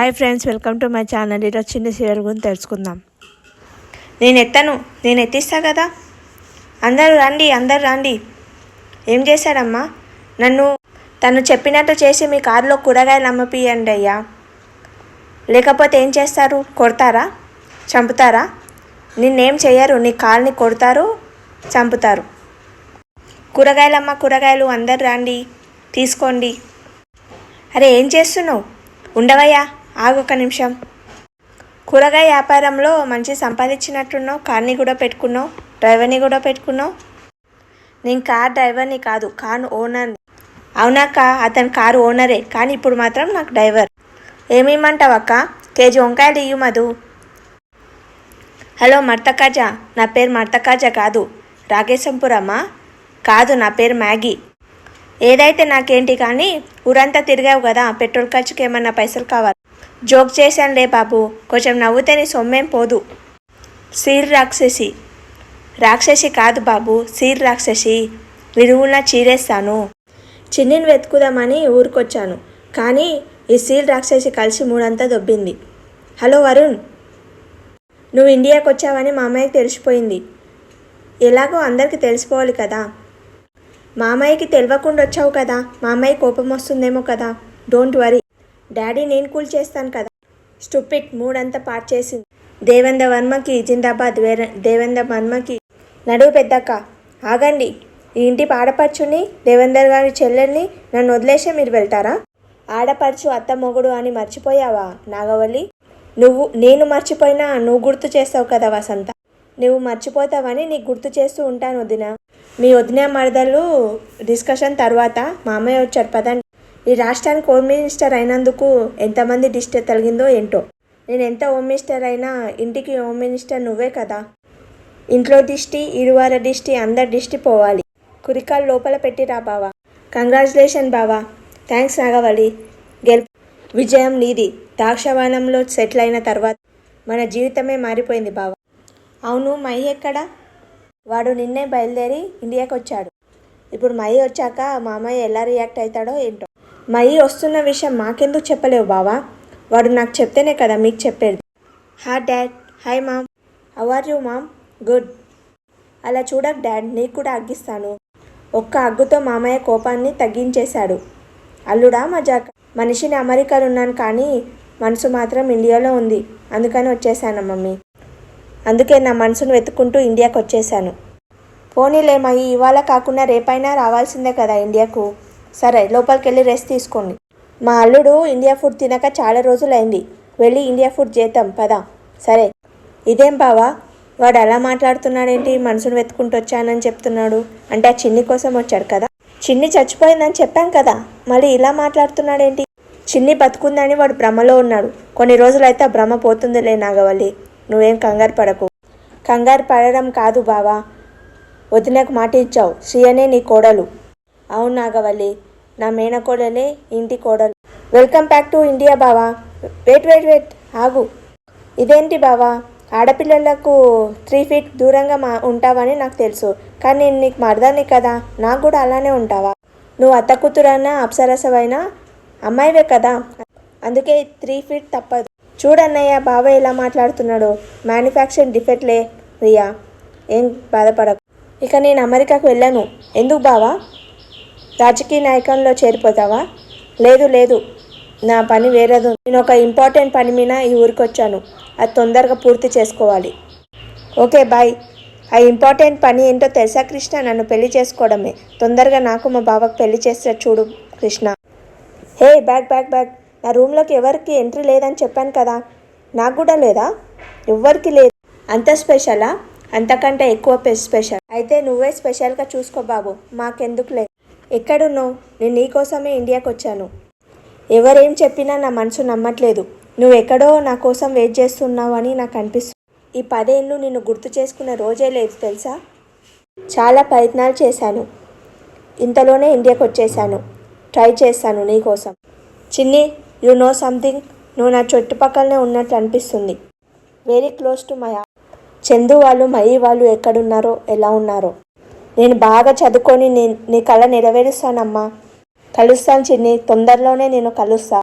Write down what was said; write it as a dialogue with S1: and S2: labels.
S1: Hi friends, welcome to my channel. ఈరోజు చిన్న serial గురించి తెలుసుకుందాం. నేను ఎత్తిస్తా కదా. అందరూ రండి. ఏం చేశారమ్మా? తను చెప్పినట్టు చేసి మీ కారులో కూరగాయలు అమ్మపియండి అయ్యా. లేకపోతే ఏం చేస్తారు? కొడతారా? చంపుతారా? నిన్నేం చేయరు, నీ కారుని కొడతారు, చంపుతారు. కూరగాయలు అందరు రండి, తీసుకోండి. అరే ఏం చేస్తున్నావు? ఉండవయ్యా, ఆగు ఒక నిమిషం. కూరగాయ వ్యాపారంలో మంచి సంపాదించినట్టున్నావు. కార్ని కూడా పెట్టుకున్నావు, డ్రైవర్ని కూడా పెట్టుకున్నావు. నేను కార్ డ్రైవర్ని కాదు, కారు ఓనర్ని. అవునాక, అతను కారు ఓనరే, కానీ ఇప్పుడు మాత్రం నాకు డ్రైవర్. ఏమిమ్మంటావక్క? కేజీ వంకాయలు ఇయ్యు మధు. హలో మర్తకాజా, నా పేరు మర్తకాజా కాదు. రాగేశంపురమ్మా? కాదు, నా పేరు మ్యాగీ. ఏదైతే నాకేంటి, కానీ ఊరంతా తిరిగావు కదా, పెట్రోల్ ఖర్చుకి ఏమన్నా పైసలు కావాలి. జోక్ చేశానులే బాబు, కొంచెం నవ్వుతే నీ సొమ్మేం పోదు. సీర్ రాక్షసి కాదు బాబు, సీర్ రాక్షసి. విరుగున చీరేస్తాను. చిన్నిని వెతుకుదామని ఊరికొచ్చాను, కానీ ఈ సీల్ రాక్షసి కలిసి మూడంతా దొబ్బింది. హలో వరుణ్, నువ్వు ఇండియాకి వచ్చావని మా అమ్మాయికి తెలిసిపోయింది. ఎలాగో అందరికీ తెలిసిపోవాలి కదా. మా అమ్మాయికి తెలియకుండా వచ్చావు కదా, మా అమ్మాయి కోపం వస్తుందేమో కదా. డోంట్ వరీ, డాడీ నేను కూల్ చేస్తాను కదా. స్టూపిడ్, మూడంతా పాటు చేసింది. దేవేంద్ర వర్మకి జిందాబాద్. దేవేంద్ర వర్మకి. నడువు పెద్దక్క. ఆగండి, ఈ ఇంటి ఆడపడుచుని, దేవేందర్ గారి చెల్లెల్ని నన్ను వదిలేసే మీరు వెళ్తారా? ఆడపడుచు అత్త మొగుడు అని మర్చిపోయావా నాగవల్లి? నేను మర్చిపోయినా నువ్వు గుర్తు చేస్తావు కదా వసంత. నువ్వు మర్చిపోతావని నీకు గుర్తు చేస్తూ ఉంటాను వదిన. మీ వదిన మరదలు డిస్కషన్ తర్వాత మా అమ్మాయి వచ్చారు పదండి. ఈ రాష్ట్రానికి హోమ్ మినిస్టర్ అయినందుకు ఎంతమంది దిష్టి తగిలిందో ఏంటో. నేను ఎంత హోమ్ మినిస్టర్ అయినా ఇంటికి హోమ్ మినిస్టర్ నువ్వే కదా. ఇంట్లో దిష్టి, ఇరువార దిష్టి, అందరి దిష్టి పోవాలి. కురికాలు లోపల పెట్టిరా బావా. కంగ్రాచులేషన్ బావా. థ్యాంక్స్ నాగవల్లి. విజయం నీది. ద్రాక్షవనంలో సెటిల్ అయిన తర్వాత మన జీవితమే మారిపోయింది బావా. అవును, మై ఎక్కడా? వాడు నిన్నే బయలుదేరి ఇండియాకి వచ్చాడు. ఇప్పుడు మై వచ్చాక మా అమ్మాయి ఎలా రియాక్ట్ అవుతాడో ఏంటో. మై వస్తున్న విషయం మాకెందుకు చెప్పలేవు బావా? వాడు నాకు చెప్తేనే కదా మీకు చెప్పేది. Hi dad. Hi mom. How are you mom? Good. అలా చూడకు డాడ్, నీకు కూడా అగ్గిస్తాను. ఒక్క అగ్గుతో మామయ్య కోపాన్ని తగ్గించేశాడు. అల్లుడా మజాక. మనిషిని అమెరికాలో ఉన్నాను, కానీ మనసు మాత్రం ఇండియాలో ఉంది. అందుకని వచ్చేసాను మమ్మీ. అందుకే నా మనసును వెతుక్కుంటూ ఇండియాకి వచ్చేసాను. పోనీలే మై, ఇవాళ కాకుండా రేపైనా రావాల్సిందే కదా ఇండియాకు. సరే, లోపలికి వెళ్ళి రెస్ట్ తీసుకోండి. మా అల్లుడు ఇండియా ఫుడ్ తినక చాలా రోజులైంది. వెళ్ళి ఇండియా ఫుడ్ చేద్దాం పదా. సరే. ఇదేం బావా, వాడు అలా మాట్లాడుతున్నాడేంటి? మనసును వెతుక్కుంటూ వచ్చానని చెప్తున్నాడు. అంటే ఆ చిన్ని కోసం వచ్చాడు కదా. చిన్ని చచ్చిపోయిందని చెప్పాం కదా, మళ్ళీ ఇలా మాట్లాడుతున్నాడేంటి? చిన్ని బతుకుందని వాడు భ్రమలో ఉన్నాడు. కొన్ని రోజులైతే ఆ భ్రమ పోతుందిలే నాగవల్లి, నువ్వేం కంగారు పడకు. కంగారు పడడం కాదు బావా, వదినకు మాట ఇచ్చావు. శ్రీయనే నీ కోడలు. అవును నాగవల్లి, నా మేనకోడలే ఇంటి కోడలు. వెల్కమ్ బ్యాక్ టు ఇండియా బావా. వెయిట్ ఆగు. ఇదేంటి బావా, ఆడపిల్లలకు 3 feet దూరంగా ఉంటావని నాకు తెలుసు, కానీ నేను నీకు మరదాన్ని కదా, నాకు కూడా అలానే ఉంటావా? నువ్వు అత్త కూతురైనా అప్సరసవైనా అమ్మాయివే కదా, అందుకే 3 feet తప్పదు. చూడన్నయ్య బావ ఎలా మాట్లాడుతున్నాడు. మ్యానుఫ్యాక్చరింగ్ డిఫెక్ట్లే రియా, ఏం బాధపడకు. ఇక నేను అమెరికాకు వెళ్ళను. ఎందుకు బావా? రాజకీయ నాయకంలో చేరిపోతావా? లేదు, నా పని వేరేది. నేను ఒక ఇంపార్టెంట్ పని మీద ఈ ఊరికి వచ్చాను, అది తొందరగా పూర్తి చేసుకోవాలి. Okay bye. ఆ ఇంపార్టెంట్ పని ఏంటో తెలుసా కృష్ణ? నన్ను పెళ్లి చేసుకోవడమే. తొందరగా నాకు మా బావకు పెళ్లి చేస్తే చూడు కృష్ణ. హే బ్యాగ్. నా రూమ్లోకి ఎవరికి ఎంట్రీ లేదని చెప్పాను కదా. నాకు కూడా లేదా? ఎవ్వరికి లేదు. అంత స్పెషలా? అంతకంటే ఎక్కువ స్పెషల్. అయితే నువ్వే స్పెషల్గా చూసుకో బాబు, మాకెందుకులే. ఎక్కడున్నావు? నేను నీకోసమే ఇండియాకి వచ్చాను. ఎవరేం చెప్పినా నా మనసు నమ్మట్లేదు. నువ్వెక్కడో నా కోసం వెయిట్ చేస్తున్నావు అని నాకు అనిపిస్తుంది. ఈ 10 ఏళ్ళు నిన్ను గుర్తు చేసుకున్న రోజే లేదు తెలుసా. చాలా ప్రయత్నాలు చేశాను, ఇంతలోనే ఇండియాకి వచ్చేసాను. ట్రై చేస్తాను నీకోసం. చిన్ని, యు నో సంథింగ్, నువ్వు నా చుట్టుపక్కలనే ఉన్నట్లు అనిపిస్తుంది. Very close to my. Chandu వాళ్ళు, మయి వాళ్ళు ఎక్కడున్నారో, ఎలా ఉన్నారో. నేను బాగా చదువుకొని నీ కళ నెరవేరుస్తానమ్మా. కలుస్తాను చిన్ని, తొందరలోనే నేను కలుస్తా.